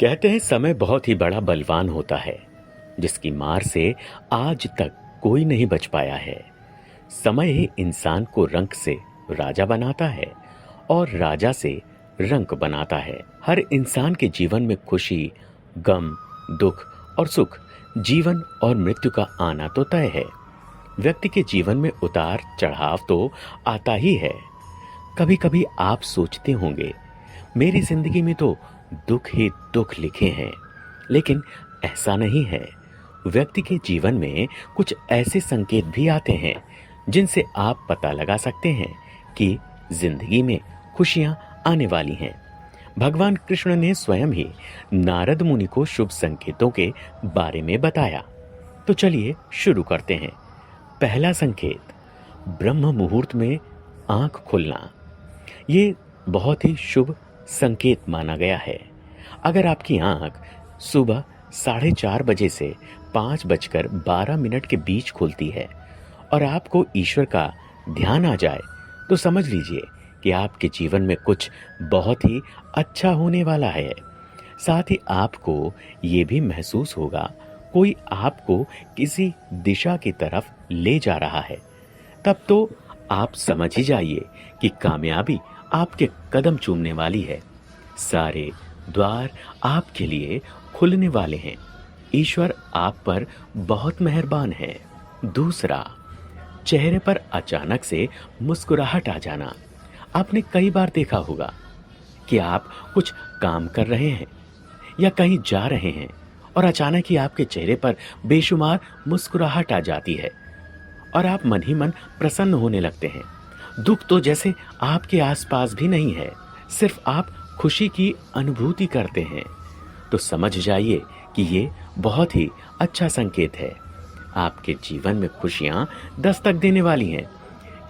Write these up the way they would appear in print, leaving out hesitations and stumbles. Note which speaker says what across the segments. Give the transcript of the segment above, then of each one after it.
Speaker 1: कहते हैं समय बहुत ही बड़ा बलवान होता है, जिसकी मार से आज तक कोई नहीं बच पाया है। समय ही इंसान को रंक से राजा बनाता है और राजा से रंक बनाता है। हर इंसान के जीवन में खुशी, गम, दुख और सुख, जीवन और मृत्यु का आना तो तय है। व्यक्ति के जीवन में उतार चढ़ाव तो आता ही है। कभी कभी आप सोचते होंगे, मेरी जिंदगी में तो दुख ही दुख लिखे हैं, लेकिन ऐसा नहीं है। व्यक्ति के जीवन में कुछ ऐसे संकेत भी आते हैं जिनसे आप पता लगा सकते हैं कि जिंदगी में खुशियां आने वाली हैं। भगवान कृष्ण ने स्वयं ही नारद मुनि को शुभ संकेतों के बारे में बताया। तो चलिए शुरू करते हैं। पहला संकेत, ब्रह्म मुहूर्त में आंख खुलना। ये बहुत ही शुभ संकेत माना गया है। अगर आपकी आंख सुबह 4:30 बजे से 5:12 के बीच खुलती है और आपको ईश्वर का ध्यान आ जाए, तो समझ लीजिए कि आपके जीवन में कुछ बहुत ही अच्छा होने वाला है। साथ ही आपको ये भी महसूस होगा, कोई आपको किसी दिशा की तरफ ले जा रहा है। तब तो आप समझ ही जाइए कि कामयाबी आपके कदम चूमने वाली है। सारे द्वार आपके लिए खुलने वाले हैं। ईश्वर आप पर बहुत मेहरबान है। दूसरा, चेहरे पर अचानक से मुस्कुराहट आ जाना। आपने कई बार देखा होगा कि आप कुछ काम कर रहे हैं या कहीं जा रहे हैं और अचानक ही आपके चेहरे पर बेशुमार मुस्कुराहट आ जाती है और आप मन ही मन प्रसन्न होने लगते हैं। दुख तो जैसे आपके आसपास भी नहीं है, सिर्फ आप खुशी की अनुभूति करते हैं। तो समझ जाइए कि ये बहुत ही अच्छा संकेत है। आपके जीवन में खुशियां दस्तक देने वाली हैं।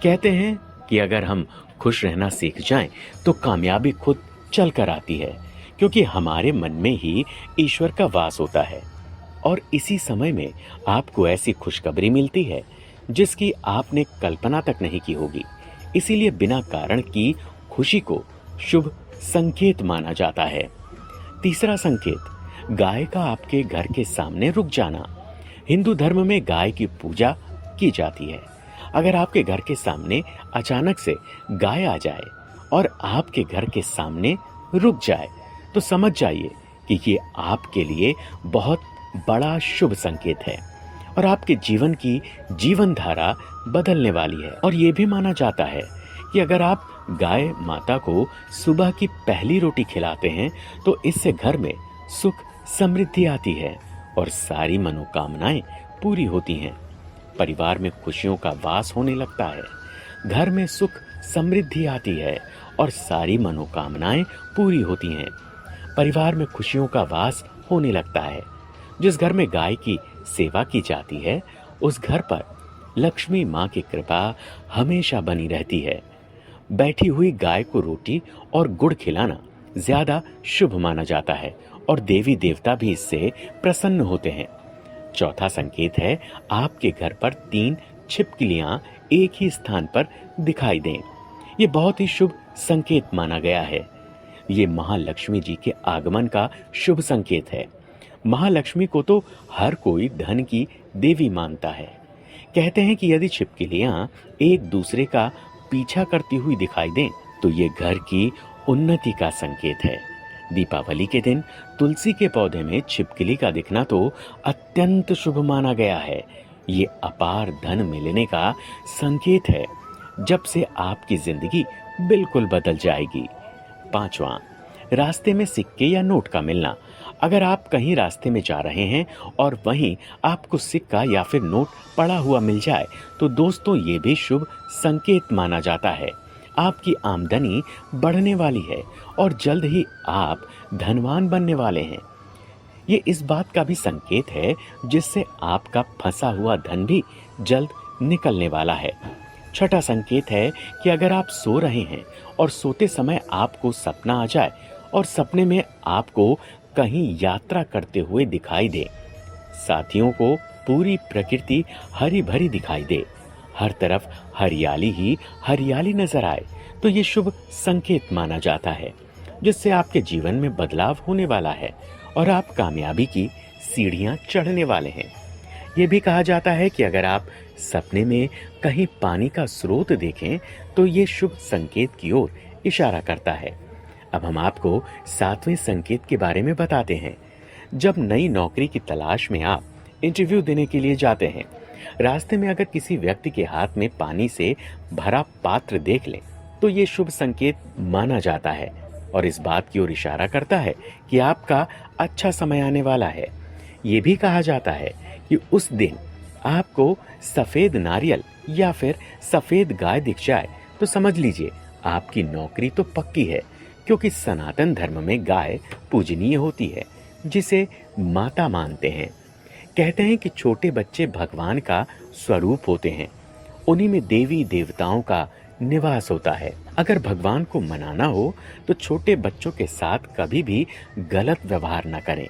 Speaker 1: कहते हैं कि अगर हम खुश रहना सीख जाएं, तो कामयाबी खुद चल कर आती है, क्योंकि हमारे मन में ही ईश्वर का वास होता है। और इसी समय में आपको ऐसी खुशखबरी मिलती है जिसकी आपने कल्पना तक नहीं की होगी। इसीलिए बिना कारण की खुशी को शुभ संकेत माना जाता है। तीसरा संकेत, गाय का आपके घर के सामने रुक जाना। हिंदू धर्म में गाय की पूजा की जाती है। अगर आपके घर के सामने अचानक से गाय आ जाए और आपके घर के सामने रुक जाए, तो समझ जाइए कि ये आपके लिए बहुत बड़ा शुभ संकेत है और आपके जीवन की जीवन धारा बदलने वाली है। और ये भी माना जाता है कि अगर आप गाय माता को सुबह की पहली रोटी खिलाते हैं, तो इससे घर में सुख समृद्धि आती है और सारी मनोकामनाएं पूरी होती हैं। परिवार में खुशियों का वास होने लगता है। घर में सुख समृद्धि आती है और सारी मनोकामनाएं पूरी होती हैं। परिवार में खुशियों का वास होने लगता है। जिस घर में गाय की सेवा की जाती है, उस घर पर लक्ष्मी माँ की कृपा हमेशा बनी रहती है। बैठी हुई गाय को रोटी और गुड़ खिलाना ज्यादा शुभ माना जाता है और देवी देवता भी इससे प्रसन्न होते हैं। चौथा संकेत है, आपके घर पर 3 छिपकलियां एक ही स्थान पर दिखाई दें। ये बहुत ही शुभ संकेत माना गया है। ये महालक्ष्मी जी के आगमन का शुभ संकेत है। महालक्ष्मी को तो हर कोई धन की देवी मानता है। कहते हैं कि यदि छिपकलियां एक दूसरे का पीछा करती हुई दिखाई दें, तो ये घर की उन्नति का संकेत है। दीपावली के दिन तुलसी के पौधे में छिपकली का दिखना तो अत्यंत शुभ माना गया है। ये अपार धन मिलने का संकेत है, जब से आपकी जिंदगी बिल्कुल बदल जाएगी। पांचवा, रास्ते में सिक्के या नोट का मिलना। अगर आप कहीं रास्ते में जा रहे हैं और वहीं आपको सिक्का या फिर नोट पड़ा हुआ मिल जाए, तो दोस्तों ये भी शुभ संकेत माना जाता है। आपकी आमदनी बढ़ने वाली है और जल्द ही आप धनवान बनने वाले हैं। ये इस बात का भी संकेत है जिससे आपका फंसा हुआ धन भी जल्द निकलने वाला है। छठा संकेत है कि अगर आप सो रहे हैं और सोते समय आपको सपना आ जाए और सपने में आपको कहीं यात्रा करते हुए दिखाई दे, साथियों को पूरी प्रकृति हरी भरी दिखाई दे, हर तरफ हरियाली ही हरियाली नजर आए, तो ये शुभ संकेत माना जाता है। जिससे आपके जीवन में बदलाव होने वाला है और आप कामयाबी की सीढ़ियां चढ़ने वाले हैं। ये भी कहा जाता है कि अगर आप सपने में कहीं पानी का स्रोत देखें तो ये शुभ संकेत की ओर इशारा करता है। अब हम आपको 7वें संकेत के बारे में बताते हैं। जब नई नौकरी की तलाश में आप इंटरव्यू देने के लिए जाते हैं, रास्ते में अगर किसी व्यक्ति के हाथ में पानी से भरा पात्र देख लें तो ये शुभ संकेत माना जाता है और इस बात की ओर इशारा करता है कि आपका अच्छा समय आने वाला है। ये भी कहा जाता है कि उस दिन आपको सफेद नारियल या फिर सफेद गाय दिख जाए तो समझ लीजिए आपकी नौकरी तो पक्की है, क्योंकि सनातन धर्म में गाय पूजनीय होती है, जिसे माता मानते हैं। कहते हैं कि छोटे बच्चे भगवान का स्वरूप होते हैं, उन्हीं में देवी देवताओं का निवास होता है। अगर भगवान को मनाना हो तो छोटे बच्चों के साथ कभी भी गलत व्यवहार न करें।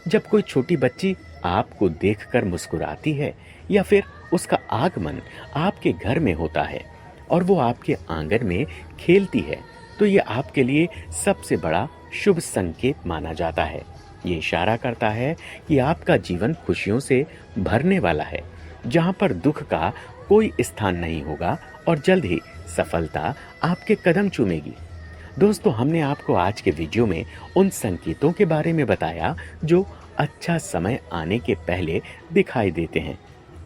Speaker 1: जब कोई छोटी बच्ची आपको देखकर मुस्कुराती है या फिर उसका आगमन आपके घर में होता है और वो आपके आंगन में खेलती है तो ये आपके लिए सबसे बड़ा शुभ संकेत माना जाता है। ये इशारा करता है कि आपका जीवन खुशियों से भरने वाला है, जहां पर दुख का कोई स्थान नहीं होगा और जल्द ही सफलता आपके कदम चूमेगी। दोस्तों, हमने आपको आज के वीडियो में उन संकेतों के बारे में बताया जो अच्छा समय आने के पहले दिखाई देते हैं।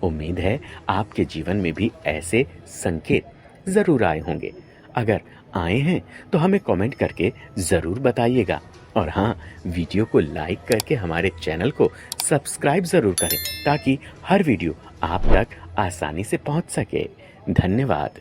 Speaker 1: उम्मीद है आपके जीवन में भी ऐसे संकेत जरूर आए होंगे। अगर आए हैं तो हमें कमेंट करके जरूर बताइएगा और हाँ, वीडियो को लाइक करके हमारे चैनल को सब्सक्राइब जरूर करें ताकि हर वीडियो आप तक आसानी से पहुंच सके। धन्यवाद।